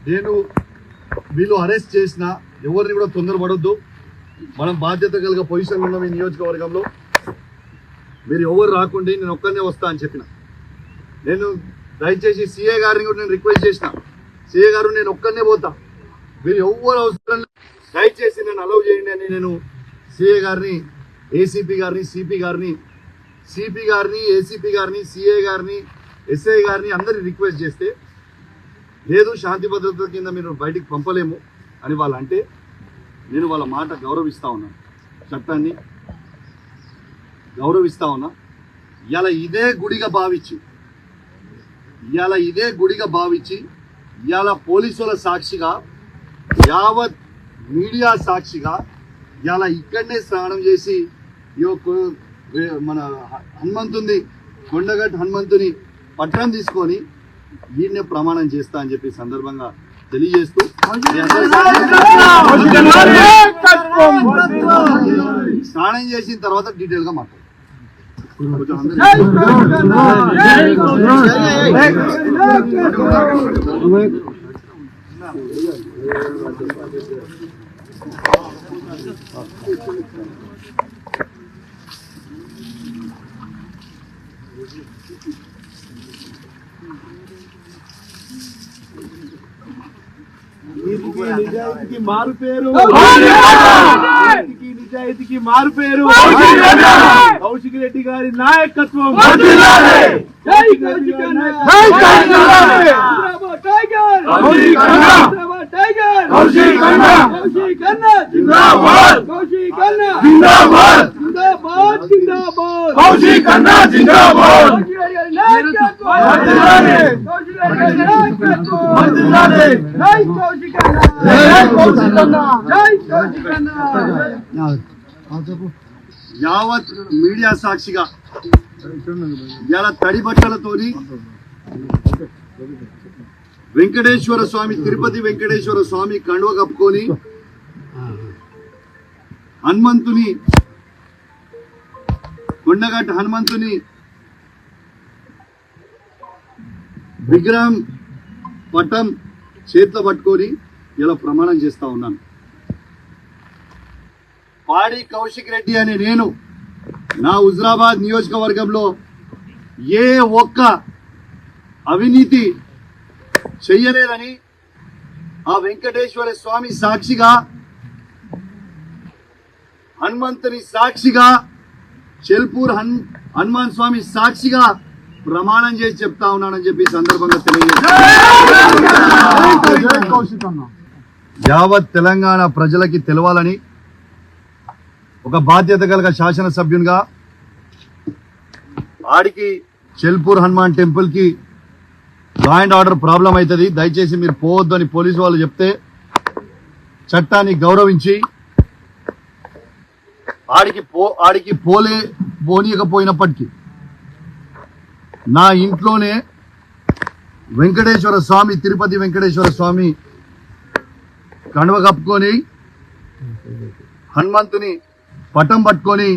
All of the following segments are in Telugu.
నేను వీళ్ళు అరెస్ట్ చేసిన ఎవరిని కూడా తొందరపడొద్దు. మనం బాధ్యత కలిగే పొజిషన్ ఉన్నాం ఈ నియోజకవర్గంలో. మీరు ఎవరు రాకుండా నేను ఒక్కనే వస్తా అని చెప్పిన. నేను దయచేసి సిఏ గారిని కూడా నేను రిక్వెస్ట్ చేసిన, సిఏ గారు నేను ఒక్కనే పోతా, మీరు ఎవరు అవసరం దయచేసి నేను అలౌ చేయండి అని నేను సిఏ గారిని, ఏసీపీ గారిని, సిపి గారిని, ఏసీపీ గారిని, సిఏ గారిని, ఎస్ఐ గారిని అందరినీ రిక్వెస్ట్ చేస్తే లేదు శాంతి భద్రతల కింద మీరు బయటికి పంపలేము అని వాళ్ళు అంటే నేను వాళ్ళ మాట గౌరవిస్తూ ఉన్నాను, చట్టాన్ని గౌరవిస్తూ ఉన్నా. ఇలా ఇదే గుడిగా భావించి ఇవాళ పోలీసుల సాక్షిగా యావత్ మీడియా సాక్షిగా ఇవాళ ఇక్కడనే స్నానం చేసి మన హనుమంతుని కొండగట్టు హనుమంతుని పట్టణం తీసుకొని వీడినే ప్రమాణం చేస్తా అని చెప్పి సందర్భంగా తెలియజేస్తూ స్నానం చేసిన తర్వాత డీటెయిల్ గా మాట్లాడు. నిజాయితీకి మారు పేరు కౌశిక్ రెడ్డి గారి నాయకత్వం. యావత్ మీడియా సాక్షిగా ఇలా తడి బట్టలతోని వెంకటేశ్వర స్వామి, తిరుపతి వెంకటేశ్వర స్వామి కండువ కప్పుకొని హనుమంతుని, కొండగట్టు హనుమంతుని విగ్రహం పటం చేతిలో పట్టుకొని ఇలా ప్రమాణం చేస్తా ఉన్నాను. పాడి కౌశిక్ రెడ్డి అనే నేను నా హుజరాబాద్ నియోజకవర్గంలో ఏ ఒక్క అవినీతి చెయ్యలేదని ఆ వెంకటేశ్వర స్వామి సాక్షిగా, హనుమంతుని సాక్షిగా, చెల్పూర్ హనుమాన్ స్వామి సాక్షిగా ప్రమాణం చేసి చెప్తా ఉన్నానని చెప్పి సందర్భంగా తెలియజేస్తాను. యావత్ తెలంగాణ ప్రజలకి తెలవాలని ఒక బాధ్యత కలిగిన శాసనసభ్యునిగా ఆడికి చెల్పూర్ హనుమాన్ టెంపుల్ కి లా అండ్ ఆర్డర్ ప్రాబ్లం అవుతుంది, దయచేసి మీరు పోవద్దు అని పోలీసు వాళ్ళు చెప్తే చట్టాన్ని గౌరవించి ఆడికి పోనీయకపోయినప్పటికీ నా ఇంట్లోనే వెంకటేశ్వర స్వామి, తిరుపతి వెంకటేశ్వర స్వామి కండువ కప్పుకొని హనుమంతుని పటం పట్టుకొని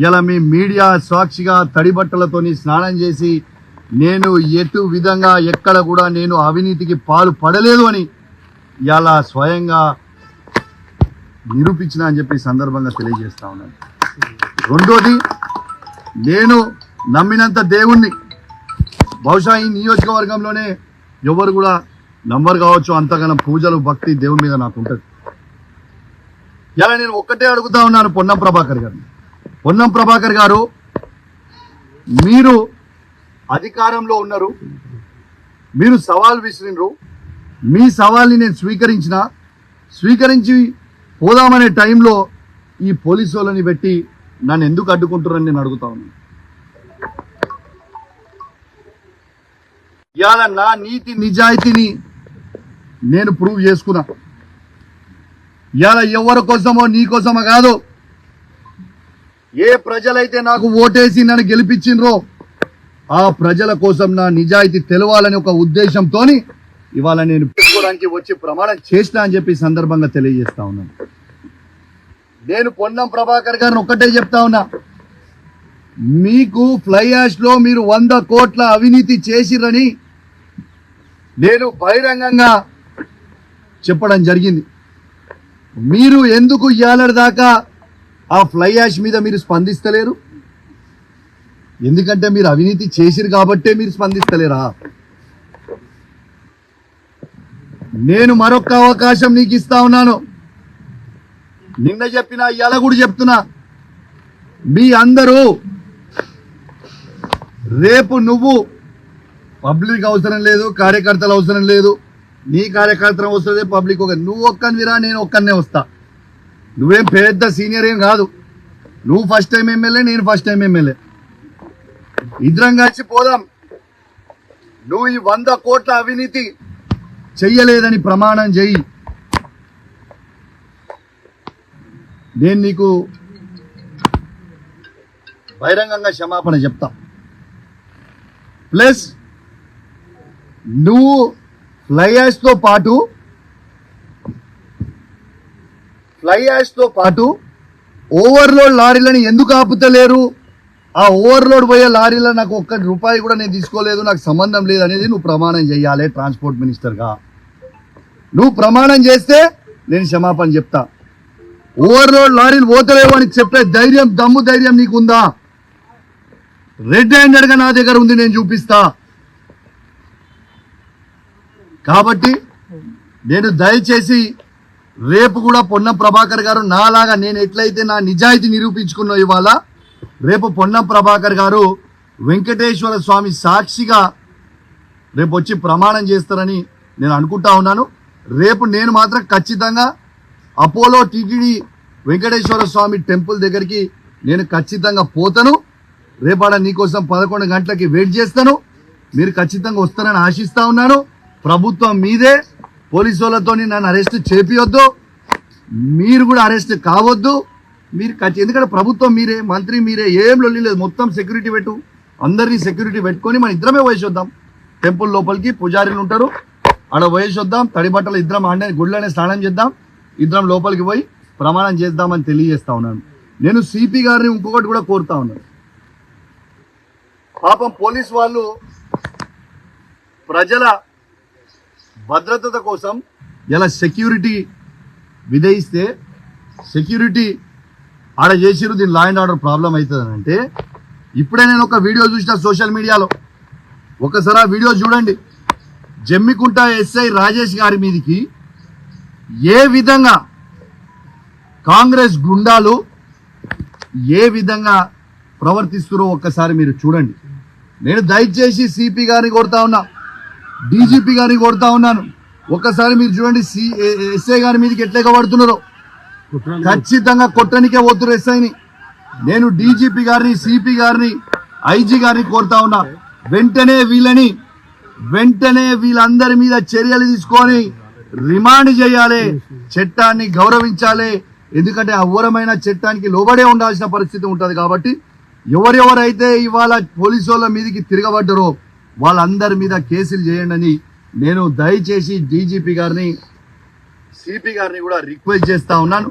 ఇలా మీ మీడియా సాక్షిగా తడి బట్టలతోని స్నానం చేసి నేను ఎటు విధంగా ఎక్కడ కూడా నేను అవినీతికి పాలు పడలేదు అని ఇలా స్వయంగా నిరూపించిన అని చెప్పి సందర్భంగా తెలియజేస్తా ఉన్నాను. రెండోది, నేను నమ్మినంత దేవుణ్ణి బహుశా ఈ నియోజకవర్గంలోనే ఎవరు కూడా నంబర్ కావచ్చు, అంతగానో పూజలు భక్తి దేవుని మీద నాకు ఉంటుంది. ఇలా నేను ఒక్కటే అడుగుతా ఉన్నాను పొన్నం ప్రభాకర్ గారు, మీరు అధికారంలో ఉన్నారు, మీరు సవాల్ విసిరినరు, మీ సవాల్ని నేను స్వీకరించి పోదామనే టైంలో ఈ పోలీసు వాళ్ళని పెట్టి నన్ను ఎందుకు అడ్డుకుంటారని నేను అడుగుతా ఉన్నాను. ఇవాళ నా నీతి నిజాయితీని నేను ప్రూవ్ చేసుకున్నా. ఇవాళ ఎవరి కోసమో నీ కోసమో కాదు, ఏ ప్రజలైతే నాకు ఓటేసి నన్ను గెలిపించిండ్రో ఆ ప్రజల కోసం నా నిజాయితీ తెలవాలని ఒక ఉద్దేశంతో ఇవాళ నేను పెట్టుకోవడానికి వచ్చి ప్రమాణం చేసినా అని చెప్పి సందర్భంగా తెలియజేస్తా ఉన్నాను. నేను పొన్నం ప్రభాకర్ గారిని ఒక్కటే చెప్తా ఉన్నా, మీకు ఫ్లై యాష్ లో మీరు 100 కోట్ల అవినీతి చేసిరని నేను బహిరంగంగా చెప్పడం జరిగింది. మీరు ఎందుకు ఇయ్యాలటి దాకా ఆ ఫ్లై యాష్ మీద మీరు స్పందిస్తలేరు? ఎందుకంటే మీరు అవినీతి చేసిరు కాబట్టే మీరు స్పందిస్తలేరా? నేను మరొక అవకాశం నీకు ఇస్తా ఉన్నాను. నిన్న చెప్పినా ఇవాళ కూడా చెప్తున్నా, మీ అందరూ రేపు నువ్వు పబ్లిక్ అవసరం లేదు, కార్యకర్తలు అవసరం లేదు, నీ కార్యకర్తలు అవసరం లేదు, పబ్లిక్ నువ్వు ఒక్కనివిరా, నేను ఒక్కనే వస్తా. నువ్వేం పెద్ద సీనియర్ ఏం కాదు. నువ్వు ఫస్ట్ టైం ఎమ్మెల్యే, నేను ఫస్ట్ టైం ఎమ్మెల్యే. ఇద్దరం కలిసి పోదాం. నువ్వు ఈ 100 కోట్ల అవినీతి చెయ్యలేదని ప్రమాణం చెయ్యి. నేను నీకు బహిరంగంగా క్షమాపణ చెప్తా. ప్లస్ నువ్వు ఫ్లై యాష్తో పాటు ఓవర్లోడ్ లారీలను ఎందుకు ఆపుతలేరు? ఆ ఓవర్లోడ్ పోయే లారీలో నాకు ఒక్క రూపాయి కూడా నేను తీసుకోలేదు, నాకు సంబంధం లేదు అనేది నువ్వు ప్రమాణం చేయాలి. ట్రాన్స్పోర్ట్ మినిస్టర్గా నువ్వు ప్రమాణం చేస్తే నేను క్షమాపణ చెప్తా. ఓవర్లోడ్ లారీలు పోతలేవు అని చెప్పే ధైర్యం, దమ్ము ధైర్యం నీకుందా? రెడ్ హ్యాండెడ్గా నా దగ్గర ఉంది, నేను చూపిస్తా. కాబట్టి నేను దయచేసి రేపు కూడా పొన్నం ప్రభాకర్ గారు నాలాగా నేను ఎట్లయితే నా నిజాయితీ నిరూపించుకున్నా ఇవాళ, రేపు పొన్నం ప్రభాకర్ గారు వెంకటేశ్వర స్వామి సాక్షిగా రేపు వచ్చి ప్రమాణం చేస్తారని నేను అనుకుంటా ఉన్నాను. రేపు నేను మాత్రం ఖచ్చితంగా అపోలో టీటీడీ వెంకటేశ్వర స్వామి టెంపుల్ దగ్గరికి నేను ఖచ్చితంగా పోతాను. రేపాడ నీకోసం 11 గంటలకి వెయిట్ చేస్తాను. మీరు ఖచ్చితంగా వస్తారని ఆశిస్తా ఉన్నాను. ప్రభుత్వం మీదే, పోలీసు వాళ్ళతో నన్ను అరెస్ట్ చేపియొద్దు, మీరు కూడా అరెస్ట్ కావద్దు. మీరు ఎందుకంటే ప్రభుత్వం మీరే, మంత్రి మీరే, ఏం లొల్లి లేదు. మొత్తం సెక్యూరిటీ పెట్టు, అందరినీ సెక్యూరిటీ పెట్టుకొని మన ఇద్దరమే వయసొద్దాం. టెంపుల్ లోపలికి పూజారులు ఉంటారు, ఆడ వయసొద్దాం. తడి బట్టలు ఇద్దరం గుడిలోనే స్నానం చేద్దాం, ఇద్దరం లోపలికి పోయి ప్రమాణం చేద్దామని తెలియజేస్తా ఉన్నాను. నేను సిపి గారిని ఇంకొకటి కూడా కోరుతా ఉన్నాను. పాపం పోలీస్ వాళ్ళు ప్రజల భద్రత కోసం ఇలా సెక్యూరిటీ విధిస్తే, సెక్యూరిటీ ఆడ చేసిరు, దీని లా అండ్ ఆర్డర్ ప్రాబ్లం అవుతుంది అంటే, ఇప్పుడే నేను ఒక వీడియో చూసిన సోషల్ మీడియాలో, ఒకసారి ఆ వీడియో చూడండి. జమ్మికుంట ఎస్ఐ రాజేష్ గారి మీదకి ఏ విధంగా కాంగ్రెస్ గుండాలు ఏ విధంగా ప్రవర్తిస్తున్నారో ఒక్కసారి మీరు చూడండి. నేను దయచేసి సిపి గారిని కోరుతా ఉన్నా, డీజీపీ గారిని కోరుతా ఉన్నాను, ఒక్కసారి మీరు చూడండి ఎస్ఐ గారి మీదకి ఎట్లా పడుతున్నారో. ఖచ్చితంగా కొట్టనికే పోతున్నారు ఎస్ఐని. నేను డీజీపీ గారిని, సిపి గారిని, ఐజీ గారిని కోరుతా ఉన్నా, వెంటనే వీళ్ళందరి మీద చర్యలు తీసుకొని రిమాండ్ చేయాలి, చట్టాన్ని గౌరవించాలి. ఎందుకంటే ఆ ఘోరమైన చట్టానికి లోబడే ఉండాల్సిన పరిస్థితి ఉంటుంది. కాబట్టి ఎవరెవరైతే ఇవాళ పోలీసు వాళ్ళ మీదకి తిరగబడ్డారో వాళ్ళందరి మీద కేసులు చేయండి అని నేను దయచేసి డీజీపీ గారిని, సిపి గారిని కూడా రిక్వెస్ట్ చేస్తా ఉన్నాను.